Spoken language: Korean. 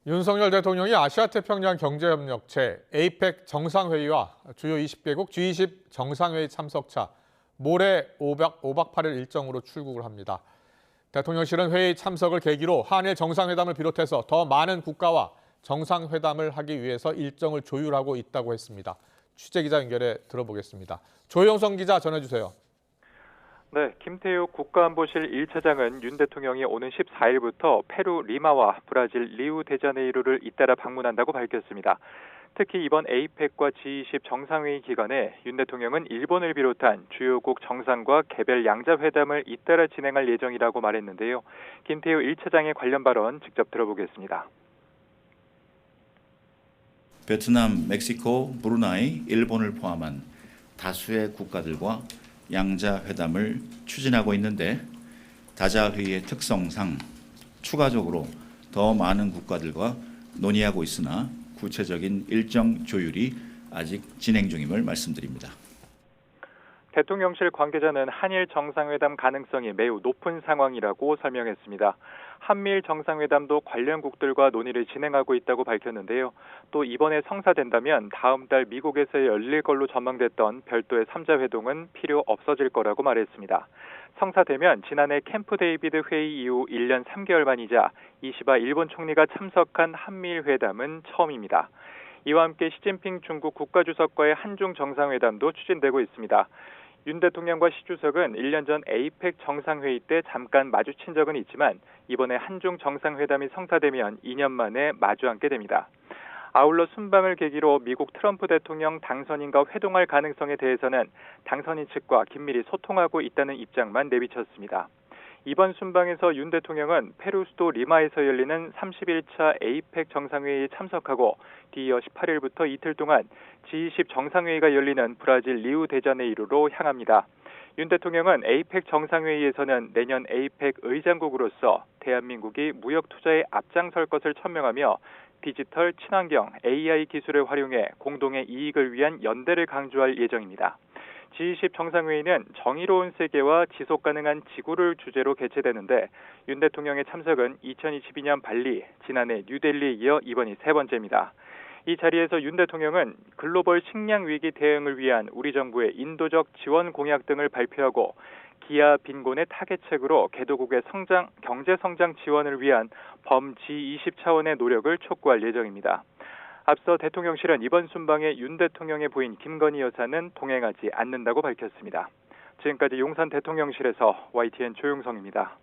윤석열 대통령이 아시아태평양 경제협력체 에이펙 정상회의와 주요 20개국 G20 정상회의 참석차 모레 5박 8일 일정으로 출국을 합니다. 대통령실은 회의 참석을 계기로 한일 정상회담을 비롯해서 더 많은 국가와 정상회담을 하기 위해서 일정을 조율하고 있다고 했습니다. 취재기자 연결해 들어보겠습니다. 조영성 기자 전해주세요. 네, 김태욱 국가안보실 1차장은 윤 대통령이 오는 14일부터 페루 리마와 브라질 리우데자네이루를 잇따라 방문한다고 밝혔습니다. 특히 이번 에이펙과 G20 정상회의 기간에 윤 대통령은 일본을 비롯한 주요국 정상과 개별 양자회담을 잇따라 진행할 예정이라고 말했는데요. 김태욱 1차장의 관련 발언 직접 들어보겠습니다. 베트남, 멕시코, 브루나이, 일본을 포함한 다수의 국가들과 양자회담을 추진하고 있는데 다자회의의 특성상 추가적으로 더 많은 국가들과 논의하고 있으나 구체적인 일정 조율이 아직 진행 중임을 말씀드립니다. 대통령실 관계자는 한일 정상회담 가능성이 매우 높은 상황이라고 설명했습니다. 한미일 정상회담도 관련국들과 논의를 진행하고 있다고 밝혔는데요. 또 이번에 성사된다면 다음 달 미국에서 열릴 걸로 전망됐던 별도의 3자 회동은 필요 없어질 거라고 말했습니다. 성사되면 지난해 캠프 데이비드 회의 이후 1년 3개월 만이자 이시바 일본 총리가 참석한 한미일 회담은 처음입니다. 이와 함께 시진핑 중국 국가주석과의 한중 정상회담도 추진되고 있습니다. 윤 대통령과 시 주석은 1년 전 에이펙 정상회의 때 잠깐 마주친 적은 있지만 이번에 한중 정상회담이 성사되면 2년 만에 마주 앉게 됩니다. 아울러 순방을 계기로 미국 트럼프 대통령 당선인과 회동할 가능성에 대해서는 당선인 측과 긴밀히 소통하고 있다는 입장만 내비쳤습니다. 이번 순방에서 윤 대통령은 페루 수도 리마에서 열리는 31차 에이펙 정상회의에 참석하고 뒤이어 18일부터 이틀 동안 G20 정상회의가 열리는 브라질 리우데자네이루로 향합니다. 윤 대통령은 에이펙 정상회의에서는 내년 에이펙 의장국으로서 대한민국이 무역 투자에 앞장설 것을 천명하며 디지털, 친환경, AI 기술을 활용해 공동의 이익을 위한 연대를 강조할 예정입니다. G20 정상회의는 정의로운 세계와 지속가능한 지구를 주제로 개최되는데 윤 대통령의 참석은 2022년 발리, 지난해 뉴델리에 이어 이번이 세 번째입니다. 이 자리에서 윤 대통령은 글로벌 식량 위기 대응을 위한 우리 정부의 인도적 지원 공약 등을 발표하고 기아 빈곤의 타겟책으로 개도국의 경제 성장 지원을 위한 범 G20 차원의 노력을 촉구할 예정입니다. 앞서 대통령실은 이번 순방에 윤 대통령의 부인 김건희 여사는 동행하지 않는다고 밝혔습니다. 지금까지 용산 대통령실에서 YTN 조용성입니다.